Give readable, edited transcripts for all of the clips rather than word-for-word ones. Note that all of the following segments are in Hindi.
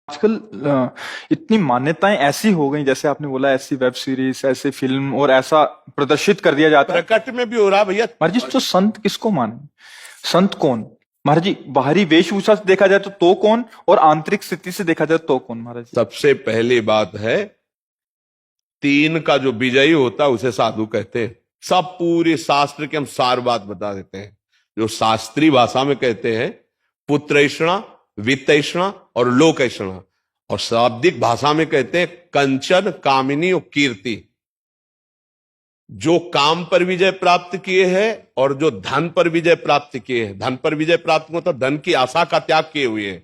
आजकल इतनी मान्यताएं ऐसी हो गई, जैसे आपने बोला, ऐसी वेब सीरीज, ऐसे फिल्म और ऐसा प्रदर्शित कर दिया जाता है। प्रकट में भी हो रहा भैया। महाराज जी, तो संत किसको माने? संत कौन? महाराज जी, बाहरी वेशभूषा से देखा जाए तो कौन, और आंतरिक स्थिति से देखा जाए तो कौन महाराज जी? सबसे पहली बात है, तीन का जो विजयी होता है उसे साधु कहते हैं। सब पूरे शास्त्र के हम सार बात बता देते हैं। जो शास्त्रीय भाषा में कहते हैं पुत्रैषणा, वित्तैषणा और लोकैषणा, और शाब्दिक भाषा में कहते हैं कंचन, कामिनी और कीर्ति। जो काम पर विजय प्राप्त किए हैं और जो धन पर विजय प्राप्त किए हैं, धन पर विजय प्राप्त मतलब धन की आशा का त्याग किए हुए हैं,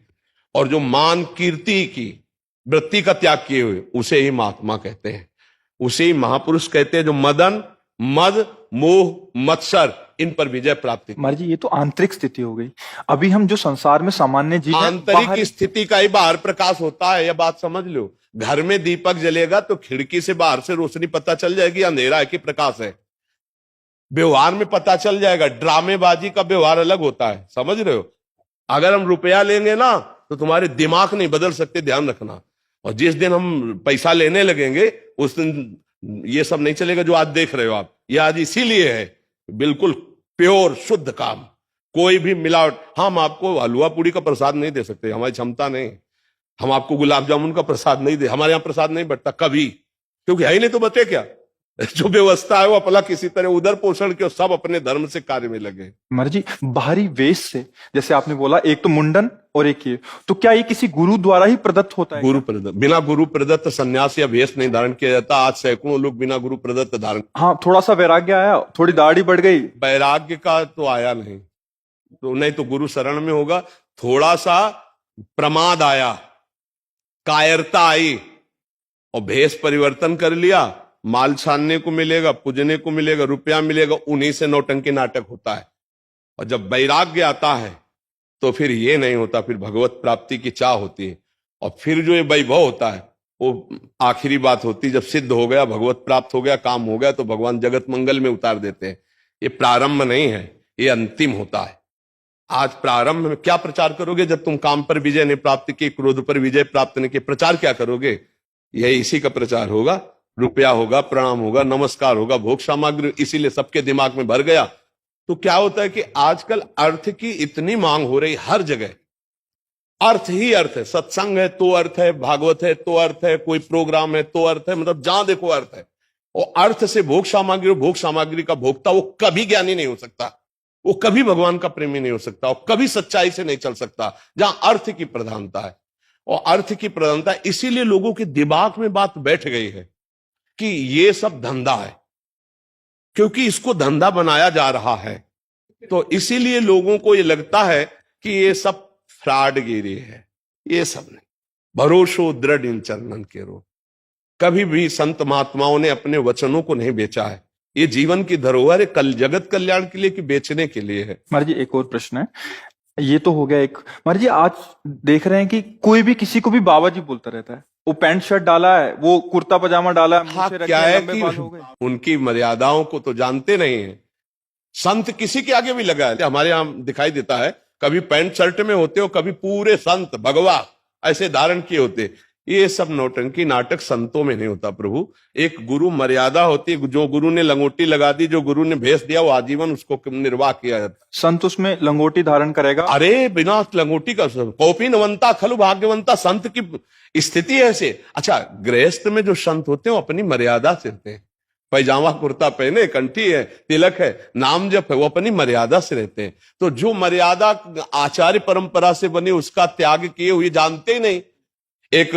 और जो मान कीर्ति की वृत्ति का त्याग किए हुए, उसे ही महात्मा कहते हैं, उसे ही महापुरुष कहते हैं। जो मदन, मद, मोह, मत्सर, इन पर विजय प्राप्त की। महाराज जी, ये तो आंतरिक स्थिति हो गई। अभी हम जो संसार में सामान्य जीव हैं, आंतरिक स्थिति का ही बाहर प्रकाश होता है, यह बात समझ लो। घर में दीपक जलेगा तो खिड़की से बाहर से रोशनी पता चल जाएगी अंधेरा है कि प्रकाश है। व्यवहार में पता चल जाएगा। ड्रामेबाजी का व्यवहार अलग होता है, समझ रहे हो। अगर हम रुपया लेंगे ना तो तुम्हारे दिमाग नहीं बदल सकते, ध्यान रखना। और जिस दिन हम पैसा लेने लगेंगे उस दिन ये सब नहीं चलेगा जो आज देख रहे हो आप। ये आज इसीलिए है बिल्कुल प्योर शुद्ध काम, कोई भी मिलावट। हम आपको हलवा पूड़ी का प्रसाद नहीं दे सकते, हमारी क्षमता नहीं। हम आपको गुलाब जामुन का प्रसाद नहीं दे, हमारे यहां प्रसाद नहीं बटता कभी, क्योंकि है ही नहीं तो बचे क्या। जो व्यवस्था है वो अपना किसी तरह उधर पोषण के, सब अपने धर्म से कार्य में लगे। महाराज जी, बाहरी वेश से, जैसे आपने बोला, एक तो मुंडन और एक ये, तो क्या ये किसी गुरु द्वारा ही प्रदत्त होता है? गुरु प्रदत्त, बिना गुरु प्रदत्त सन्यास या वेश नहीं धारण किया जाता। आज सैकड़ों लोग बिना गुरु प्रदत्त धारण। हाँ, थोड़ा सा वैराग्य आया, थोड़ी दाढ़ी बढ़ गई, वैराग्य का तो आया नहीं, तो नहीं तो गुरु शरण में होगा। थोड़ा सा प्रमाद आया, कायरता आई, और भेष परिवर्तन कर लिया। माल छानने को मिलेगा, पूजने को मिलेगा, रुपया मिलेगा, उन्हीं से नौटंकी नाटक होता है। और जब वैराग्य आता है तो फिर ये नहीं होता, फिर भगवत प्राप्ति की चाह होती है। और फिर जो ये वैभव होता है वो आखिरी बात होती है। जब सिद्ध हो गया, भगवत प्राप्त हो गया, काम हो गया, तो भगवान जगत मंगल में उतार देते हैं। ये प्रारंभ नहीं है, ये अंतिम होता है। आज प्रारंभ में क्या प्रचार करोगे जब तुम काम पर विजय नहीं प्राप्त की, क्रोध पर विजय प्राप्त नहीं की? प्रचार क्या करोगे? यही इसी का प्रचार होगा। रुपया होगा, प्रणाम होगा, नमस्कार होगा, भोग सामग्री, इसीलिए सबके दिमाग में भर गया। तो क्या होता है कि आजकल अर्थ की इतनी मांग हो रही, हर जगह अर्थ ही अर्थ है। सत्संग है तो अर्थ है, भागवत है तो अर्थ है, कोई प्रोग्राम है तो अर्थ है, मतलब जहां देखो अर्थ है। और अर्थ से भोग सामग्री, भोग सामग्री का भोक्ता वो कभी ज्ञानी नहीं हो सकता, वो कभी भगवान का प्रेमी नहीं हो सकता, वो कभी सच्चाई से नहीं चल सकता जहां अर्थ की प्रधानता है। और अर्थ की प्रधानता, इसीलिए लोगों के दिमाग में बात बैठ गई है कि ये सब धंधा है, क्योंकि इसको धंधा बनाया जा रहा है। तो इसीलिए लोगों को ये लगता है कि ये सब फ्रॉडगिरी है। ये सब नहीं, भरोसो दृढ़ इन चरणन के रो। कभी भी संत महात्माओं ने अपने वचनों को नहीं बेचा है। ये जीवन की धरोहर है, कल जगत कल्याण के लिए कि बेचने के लिए है। महाराज जी, एक और प्रश्न है। ये तो हो गया एक। महाराज जी, आज देख रहे हैं कि कोई भी किसी को भी बाबा जी बोलता रहता है। वो पैंट शर्ट डाला है, वो कुर्ता पजामा डाला है, हाँ, क्या है कि उनकी मर्यादाओं को तो जानते नहीं है। संत किसी के आगे भी लगा है, हमारे यहां दिखाई देता है, कभी पैंट शर्ट में होते हो, कभी पूरे संत भगवा ऐसे धारण किए होते। ये सब नौटंकी नाटक संतों में नहीं होता प्रभु। एक गुरु मर्यादा होती है। जो गुरु ने लंगोटी लगा दी, जो गुरु ने भेष दिया, वो आजीवन उसको निर्वाह किया जाता। संत उसमें लंगोटी धारण करेगा? अरे बिना लंगोटी का कौपीनवंता खलु भाग्यवंता, संत की स्थिति ऐसे। अच्छा, गृहस्थ में जो संत होते हैं वो अपनी मर्यादा से रहते हैं। पैजामा कुर्ता पहने, कंठी है, तिलक है, नाम जप है, वो अपनी मर्यादा से रहते हैं। तो जो मर्यादा आचार्य परंपरा से बनी उसका त्याग किए हुए जानते ही नहीं। एक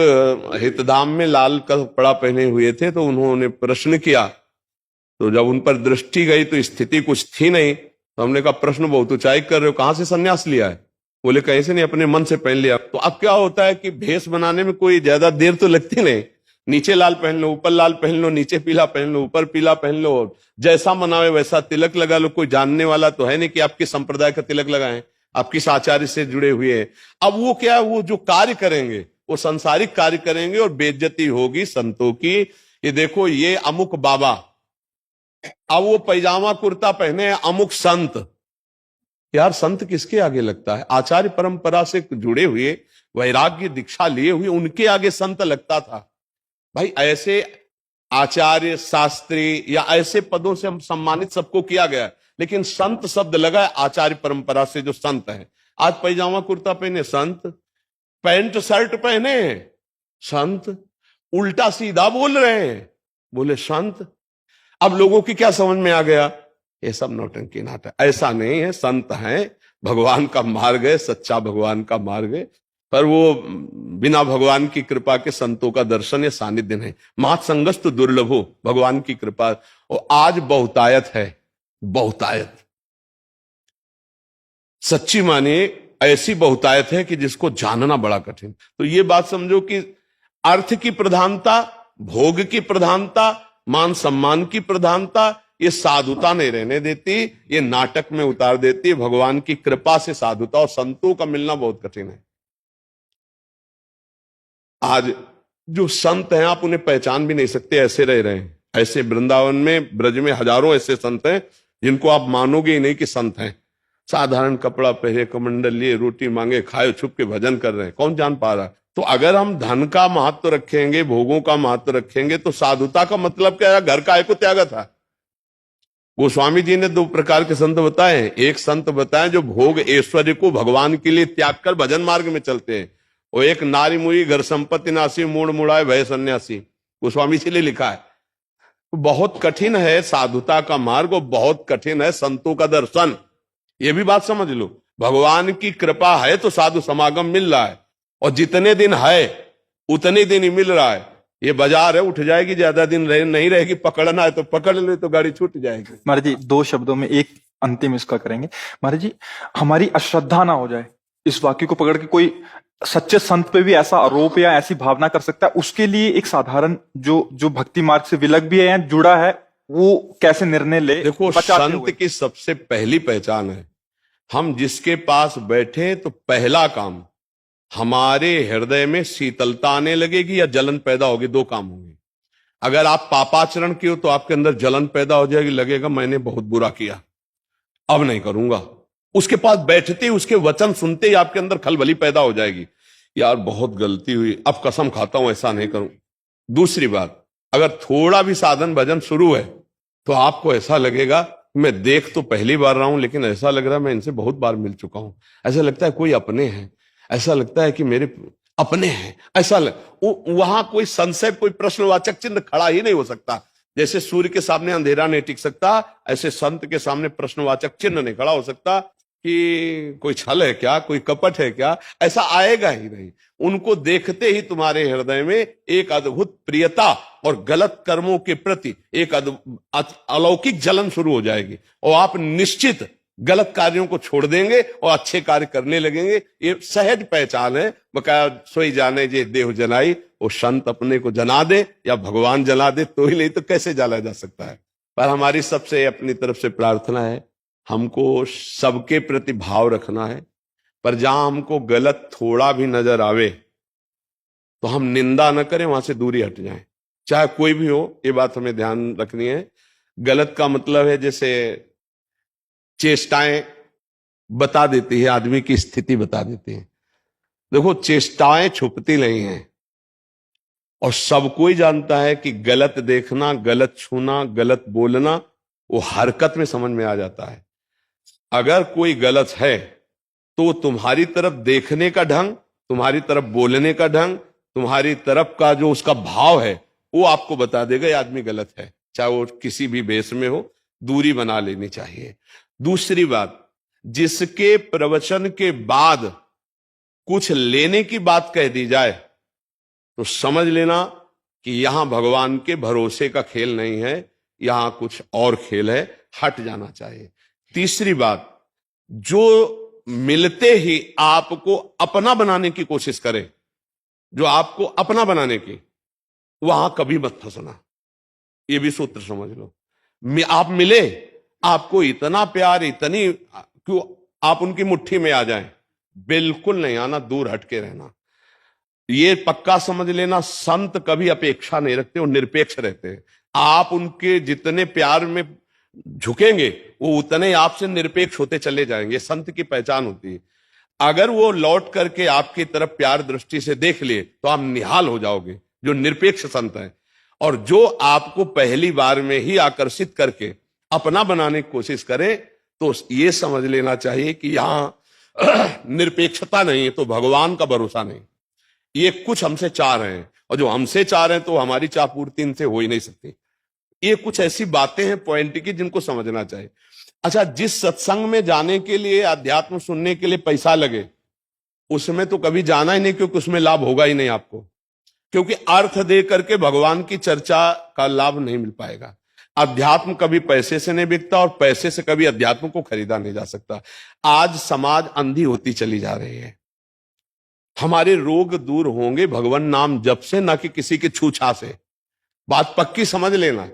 हितधाम में लाल कपड़ा पहने हुए थे, तो उन्होंने प्रश्न किया, तो जब उन पर दृष्टि गई तो स्थिति कुछ थी नहीं। तो हमने कहा प्रश्न बहुत ऊंचाई कर रहे हो, कहां से सन्यास लिया है? बोले कहीं से नहीं, अपने मन से पहन लिया। तो अब क्या होता है कि भेष बनाने में कोई ज्यादा देर तो लगती नहीं। नीचे लाल पहन लो, ऊपर लाल पहन लो, नीचे पीला पहन लो, ऊपर पीला पहन लो, जैसा मनावे वैसा तिलक लगा लो। कोई जानने वाला तो है नहीं कि आपके संप्रदाय का तिलक लगाएं, आप किस आचार्य से जुड़े हुए हैं। अब वो क्या, वो जो कार्य करेंगे वो संसारिक कार्य करेंगे और बेइज्जती होगी संतों की। ये देखो, ये अमुक बाबा, अब वो पैजामा कुर्ता पहने अमुक संत। यार संत किसके आगे लगता है? आचार्य परंपरा से जुड़े हुए वैराग्य दीक्षा लिए हुए उनके आगे संत लगता था। भाई ऐसे आचार्य शास्त्री या ऐसे पदों से हम सम्मानित सबको किया गया, लेकिन संत शब्द लगा है आचार्य परंपरा से जो संत है। आज पैजामा कुर्ता पहने संत, पैंट शर्ट पहने संत, उल्टा सीधा बोल रहे हैं बोले संत। अब लोगों की क्या समझ में आ गया, ये सब नौटंकी नाटक। ऐसा नहीं है, संत हैं, भगवान का मार्ग है, सच्चा भगवान का मार्ग है, पर वो बिना भगवान की कृपा के संतों का दर्शन या सानिध्य नहीं। मात संगस्त दुर्लभो, भगवान की कृपा। और आज बहुतायत है, बहुतायत सच्ची माने ऐसी बहुतायत है कि जिसको जानना बड़ा कठिन। तो ये बात समझो कि अर्थ की प्रधानता, भोग की प्रधानता, मान सम्मान की प्रधानता, ये साधुता नहीं रहने देती, ये नाटक में उतार देती है। भगवान की कृपा से साधुता और संतों का मिलना बहुत कठिन है। आज जो संत हैं आप उन्हें पहचान भी नहीं सकते, ऐसे रह रहे हैं। ऐसे वृंदावन में, ब्रज में हजारों ऐसे संत हैं जिनको आप मानोगे ही नहीं कि संत हैं। साधारण कपड़ा पहने, कमंडल लिए, रोटी मांगे, खाए, छुप के भजन कर रहे हैं, कौन जान पा रहा है। तो अगर हम धन का महत्व रखेंगे, भोगों का महत्व रखेंगे, तो साधुता का मतलब क्या है, घर का एक त्याग था। गोस्वामी जी ने दो प्रकार के संत बताए। एक संत बताए जो भोग ऐश्वर्य को भगवान के लिए त्याग कर भजन मार्ग में चलते हैं, और एक नारी मुई घर संपत्ति नासी मूड मुड़ाए भय सन्यासी, गोस्वामी जी ने लिखा है। बहुत कठिन है साधुता का मार्ग, और बहुत कठिन है संतों का दर्शन। ये भी बात समझ लो, भगवान की कृपा है तो साधु समागम मिल रहा है, और जितने दिन है उतने दिन ही मिल रहा है। ये बाजार है, उठ जाएगी, ज्यादा दिन नहीं रहेगी। पकड़ना है तो पकड़ ले, तो गाड़ी छूट जाएगी। महाराज जी, दो शब्दों में एक अंतिम इसका करेंगे। महाराज जी, हमारी अश्रद्धा ना हो जाए, इस वाक्य को पकड़ के कोई सच्चे संत पे भी ऐसा आरोप या ऐसी भावना कर सकता है, उसके लिए एक साधारण जो भक्ति मार्ग से विलग भी है या जुड़ा है, वो कैसे निर्णय ले। देखो, संत की सबसे पहली पहचान है, हम जिसके पास बैठे तो पहला काम हमारे हृदय में शीतलता आने लगेगी या जलन पैदा होगी। दो काम होंगे। अगर आप पापाचरण किए तो आपके अंदर जलन पैदा हो जाएगी, लगेगा मैंने बहुत बुरा किया, अब नहीं करूंगा। उसके पास बैठते ही, उसके वचन सुनते ही आपके अंदर खलबली पैदा हो जाएगी, यार बहुत गलती हुई, अब कसम खाता हूं ऐसा नहीं करूं। दूसरी बात, अगर थोड़ा भी साधन भजन शुरू है तो आपको ऐसा लगेगा, मैं देख तो पहली बार रहा हूं, लेकिन ऐसा लग रहा है मैं इनसे बहुत बार मिल चुका हूं। ऐसा लगता है कोई अपने हैं, ऐसा लगता है कि मेरे अपने हैं, ऐसा वहां कोई संशय, कोई प्रश्नवाचक चिन्ह खड़ा ही नहीं हो सकता। जैसे सूर्य के सामने अंधेरा नहीं टिक सकता, ऐसे संत के सामने प्रश्नवाचक चिन्ह नहीं खड़ा हो सकता कि कोई छल है क्या, कोई कपट है क्या, ऐसा आएगा ही नहीं। उनको देखते ही तुम्हारे हृदय में एक अद्भुत प्रियता और गलत कर्मों के प्रति एक अलौकिक जलन शुरू हो जाएगी, और आप निश्चित गलत कार्यों को छोड़ देंगे और अच्छे कार्य करने लगेंगे। ये सहज पहचान है। बकाया सोई जाने जे देह जलाई, वो संत अपने को जना दे या भगवान जला दे तो ही, नहीं तो कैसे जला जा सकता है। पर हमारी सबसे अपनी तरफ से प्रार्थना है, हमको सबके प्रति भाव रखना है, पर जहां हमको गलत थोड़ा भी नजर आवे तो हम निंदा न करें, वहां से दूरी हट जाएं, चाहे कोई भी हो। ये बात हमें ध्यान रखनी है। गलत का मतलब है जैसे चेष्टाएं बता देती है, आदमी की स्थिति बता देती है। देखो, चेष्टाएं छुपती नहीं हैं, और सब कोई जानता है कि गलत देखना, गलत छूना, गलत बोलना वो हरकत में समझ में आ जाता है। अगर कोई गलत है तो तुम्हारी तरफ देखने का ढंग, तुम्हारी तरफ बोलने का ढंग, तुम्हारी तरफ का जो उसका भाव है, वो आपको बता देगा ये आदमी गलत है, चाहे वो किसी भी भेष में हो। दूरी बना लेनी चाहिए। दूसरी बात, जिसके प्रवचन के बाद कुछ लेने की बात कह दी जाए तो समझ लेना कि यहां भगवान के भरोसे का खेल नहीं है, यहां कुछ और खेल है, हट जाना चाहिए। तीसरी बात, जो मिलते ही आपको अपना बनाने की कोशिश करे, जो आपको अपना बनाने की, वहां कभी मत फंसना। ये भी सूत्र समझ लो। आप मिले, आपको इतना प्यार, इतनी, क्यों आप उनकी मुट्ठी में आ जाएं, बिल्कुल नहीं आना, दूर हटके रहना। ये पक्का समझ लेना, संत कभी अपेक्षा नहीं रखते, वो निरपेक्ष रहते हैं। आप उनके जितने प्यार में झुकेंगे वो उतने आपसे निरपेक्ष होते चले जाएंगे। संत की पहचान होती है। अगर वो लौट करके आपकी तरफ प्यार दृष्टि से देख लिए तो आप निहाल हो जाओगे, जो निरपेक्ष संत हैं। और जो आपको पहली बार में ही आकर्षित करके अपना बनाने की कोशिश करे तो ये समझ लेना चाहिए कि यहां निरपेक्षता नहीं है, तो भगवान का भरोसा नहीं। ये कुछ हमसे चाह रहे हैं, और जो हमसे चाह रहे हैं तो हमारी चाह पूर्ति इनसे हो ही नहीं सकती। ये कुछ ऐसी बातें हैं पॉइंट की जिनको समझना चाहिए। अच्छा, जिस सत्संग में जाने के लिए, अध्यात्म सुनने के लिए पैसा लगे, उसमें तो कभी जाना ही नहीं, क्योंकि उसमें लाभ होगा ही नहीं आपको, क्योंकि अर्थ दे करके भगवान की चर्चा का लाभ नहीं मिल पाएगा। अध्यात्म कभी पैसे से नहीं बिकता, और पैसे से कभी अध्यात्म को खरीदा नहीं जा सकता। आज समाज अंधी होती चली जा रही है। हमारे रोग दूर होंगे भगवान नाम जप से, ना कि किसी के छूछा से। बात पक्की समझ लेना।